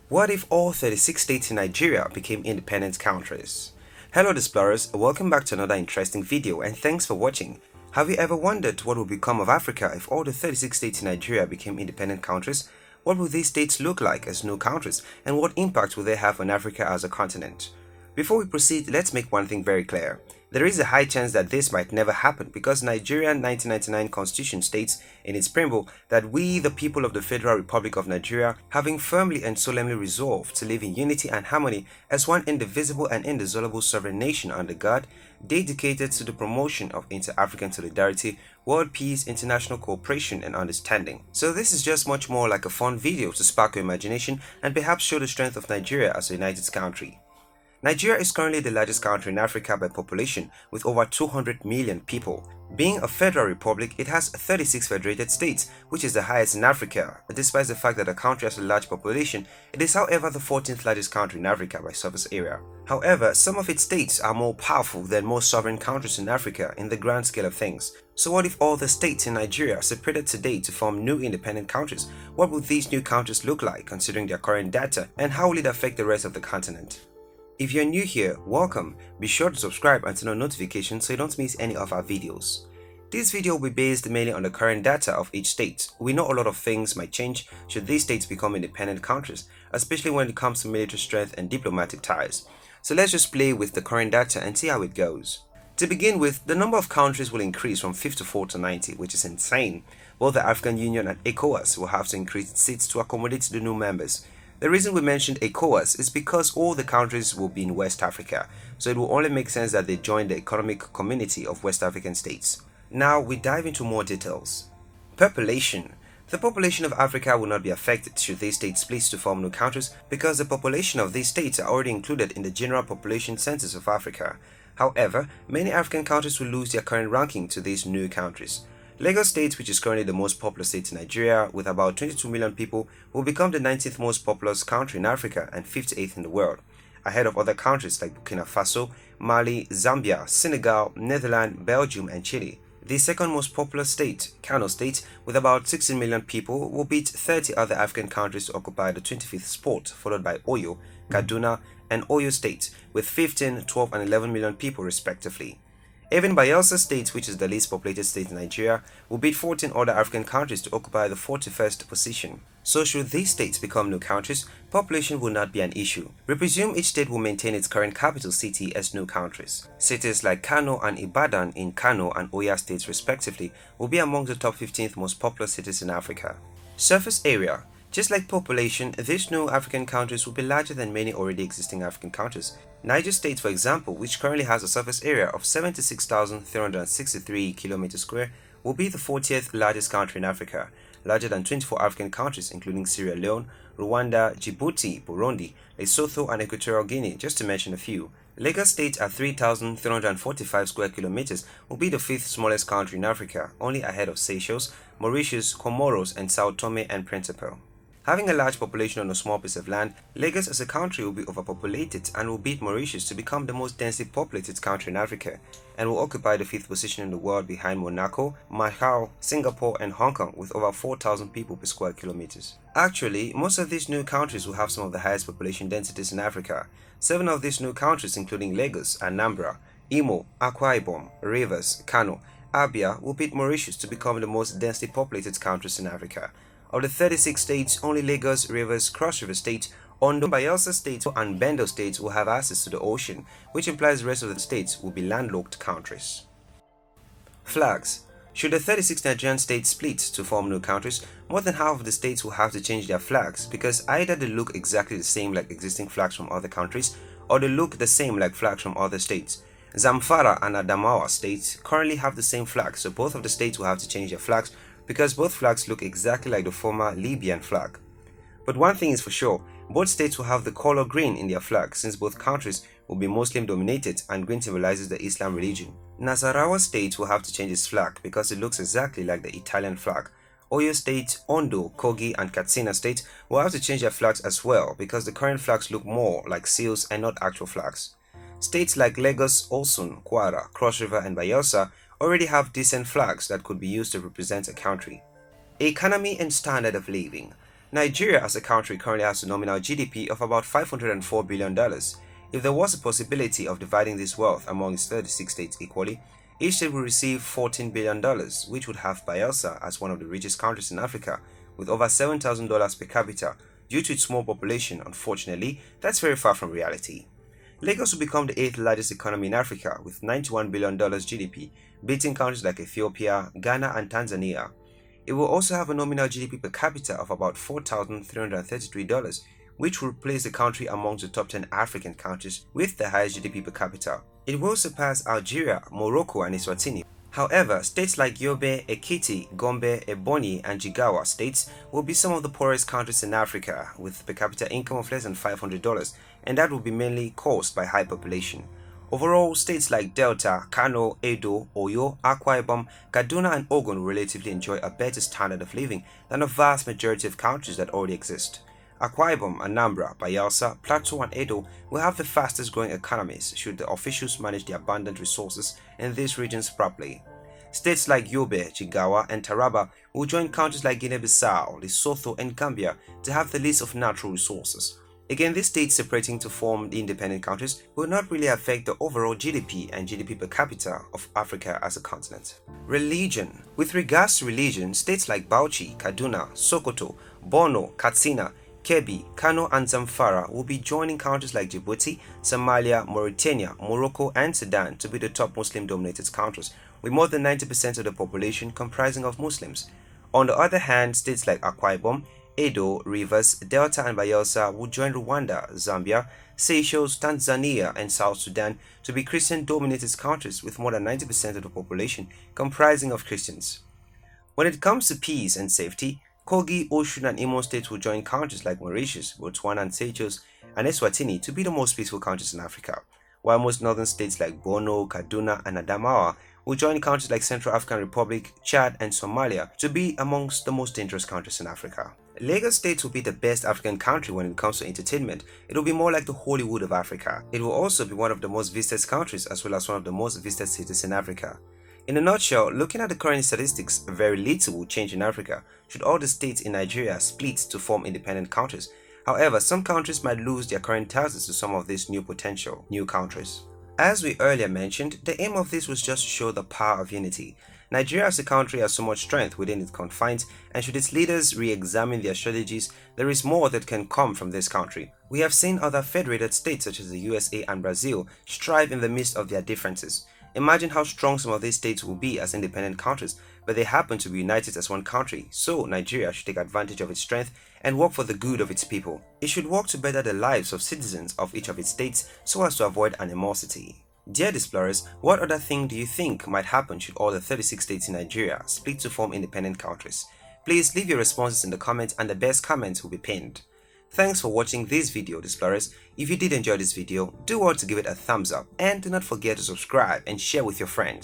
What if all 36 states in Nigeria became independent countries? Hello explorers, welcome back to another interesting video and thanks for watching. Have you ever wondered what would become of Africa if all the 36 states in Nigeria became independent countries? What would these states look like as new countries and what impact will they have on Africa as a continent? Before we proceed, let's make one thing very clear. There is a high chance that this might never happen because Nigerian 1999 constitution states in its preamble that we, the people of the Federal Republic of Nigeria, having firmly and solemnly resolved to live in unity and harmony as one indivisible and indissoluble sovereign nation under God, dedicated to the promotion of inter-African solidarity, world peace, international cooperation and understanding. So this is just much more like a fun video to spark your imagination and perhaps show the strength of Nigeria as a united country. Nigeria is currently the largest country in Africa by population with over 200 million people. Being a federal republic, it has 36 federated states, which is the highest in Africa. Despite the fact that the country has a large population, it is however the 14th largest country in Africa by surface area. However, some of its states are more powerful than most sovereign countries in Africa in the grand scale of things. So what if all the states in Nigeria separated today to form new independent countries? What would these new countries look like considering their current data, and how will it affect the rest of the continent? If you're new here, welcome. Be sure to subscribe and turn on notifications so you don't miss any of our videos. This video will be based mainly on the current data of each state. We know a lot of things might change should these states become independent countries, especially when it comes to military strength and diplomatic ties. So let's just play with the current data and see how it goes. To begin with, the number of countries will increase from 54 to 90, which is insane. Both the African Union and ECOWAS will have to increase its seats to accommodate the new members. The reason we mentioned ECOWAS is because all the countries will be in West Africa, so it will only make sense that they join the economic community of West African states. Now we dive into more details. Population. The population of Africa will not be affected should these states split to form new countries because the population of these states are already included in the general population census of Africa. However, many African countries will lose their current ranking to these new countries. Lagos State, which is currently the most populous state in Nigeria with about 22 million people, will become the 19th most populous country in Africa and 58th in the world, ahead of other countries like Burkina Faso, Mali, Zambia, Senegal, Netherlands, Belgium and Chile. The second most populous state, Kano State, with about 16 million people, will beat 30 other African countries to occupy the 25th spot, followed by Oyo, Kaduna and Oyo State with 15, 12 and 11 million people respectively. Even Bayelsa State, which is the least populated state in Nigeria, will beat 14 other African countries to occupy the 41st position. So should these states become new countries, population will not be an issue. We presume each state will maintain its current capital city as new countries. Cities like Kano and Ibadan in Kano and Oyo states respectively will be among the top 15th most populous cities in Africa. Surface area. Just like population, these new African countries will be larger than many already existing African countries. Niger State, for example, which currently has a surface area of 76,363 km², will be the 40th largest country in Africa, larger than 24 African countries including Sierra Leone, Rwanda, Djibouti, Burundi, Lesotho and Equatorial Guinea, just to mention a few. Lagos State at 3,345 square kilometers will be the 5th smallest country in Africa, only ahead of Seychelles, Mauritius, Comoros and Sao Tome and Principe. Having a large population on a small piece of land, Lagos as a country will be overpopulated and will beat Mauritius to become the most densely populated country in Africa and will occupy the 5th position in the world behind Monaco, Macau, Singapore and Hong Kong with over 4,000 people per square kilometers. Actually, most of these new countries will have some of the highest population densities in Africa. 7 of these new countries including Lagos, Anambra, Imo, Akwa Ibom, Rivers, Kano, Abia will beat Mauritius to become the most densely populated countries in Africa. Of the 36 states, only Lagos, Rivers, Cross River State, Ondo, Bayelsa State and Bendo State will have access to the ocean, which implies the rest of the states will be landlocked countries. Flags. Should the 36 Nigerian states split to form new countries, more than half of the states will have to change their flags because either they look exactly the same like existing flags from other countries or they look the same like flags from other states. Zamfara and Adamawa states currently have the same flag, so both of the states will have to change their flags because both flags look exactly like the former Libyan flag. But one thing is for sure, both states will have the color green in their flag since both countries will be Muslim dominated and green symbolizes the Islam religion. Nasarawa State will have to change its flag because it looks exactly like the Italian flag. Oyo State, Ondo, Kogi and Katsina State will have to change their flags as well because the current flags look more like seals and not actual flags. States like Lagos, Osun, Kwara, Cross River and Bayelsa already have decent flags that could be used to represent a country. Economy and standard of living. Nigeria as a country currently has a nominal GDP of about $504 billion. If there was a possibility of dividing this wealth among its 36 states equally, each state would receive $14 billion, which would have Bayelsa as one of the richest countries in Africa, with over $7,000 per capita. Due to its small population, unfortunately, that's very far from reality. Lagos will become the 8th largest economy in Africa with $91 billion GDP, beating countries like Ethiopia, Ghana, and Tanzania. It will also have a nominal GDP per capita of about $4,333, which will place the country amongst the top 10 African countries with the highest GDP per capita. It will surpass Algeria, Morocco, and Eswatini. However, states like Yobe, Ekiti, Gombe, Ebonyi, and Jigawa states will be some of the poorest countries in Africa with per capita income of less than $500, and that will be mainly caused by high population. Overall, states like Delta, Kano, Edo, Oyo, Akwa Ibom, Kaduna, and Ogun will relatively enjoy a better standard of living than a vast majority of countries that already exist. Akwa Ibom, Anambra, Bayelsa, Plateau, and Edo will have the fastest growing economies should the officials manage the abundant resources in these regions properly. States like Yobe, Jigawa, and Taraba will join countries like Guinea-Bissau, Lesotho, and Gambia to have the least of natural resources. Again, these states separating to form the independent countries will not really affect the overall GDP and GDP per capita of Africa as a continent. Religion. With regards to religion, states like Bauchi, Kaduna, Sokoto, Borno, Katsina, Kebbi, Kano, and Zamfara will be joining countries like Djibouti, Somalia, Mauritania, Morocco, and Sudan to be the top Muslim-dominated countries, with more than 90% of the population comprising of Muslims. On the other hand, states like Akwa Ibom, Edo, Rivers, Delta, and Bayelsa will join Rwanda, Zambia, Seychelles, Tanzania, and South Sudan to be Christian-dominated countries with more than 90% of the population comprising of Christians. When it comes to peace and safety, Kogi, Osun, and Imo states will join countries like Mauritius, Botswana, and Seychelles, and Eswatini to be the most peaceful countries in Africa, while most northern states like Borno, Kaduna, and Adamawa will join countries like Central African Republic, Chad, and Somalia to be amongst the most dangerous countries in Africa. Lagos State will be the best African country when it comes to entertainment. It will be more like the Hollywood of Africa. It will also be one of the most visited countries as well as one of the most visited cities in Africa. In a nutshell, looking at the current statistics, very little will change in Africa should all the states in Nigeria split to form independent countries. However, some countries might lose their current titles to some of these new potential new countries. As we earlier mentioned, the aim of this was just to show the power of unity. Nigeria as a country has so much strength within its confines, and should its leaders re-examine their strategies, there is more that can come from this country. We have seen other federated states such as the USA and Brazil strive in the midst of their differences. Imagine how strong some of these states will be as independent countries, but they happen to be united as one country, so Nigeria should take advantage of its strength and work for the good of its people. It should work to better the lives of citizens of each of its states so as to avoid animosity. Dear Explorers, what other thing do you think might happen should all the 36 states in Nigeria split to form independent countries? Please leave your responses in the comments and the best comments will be pinned. Thanks for watching this video, Explorers. If you did enjoy this video, do well to give it a thumbs up and do not forget to subscribe and share with your friends.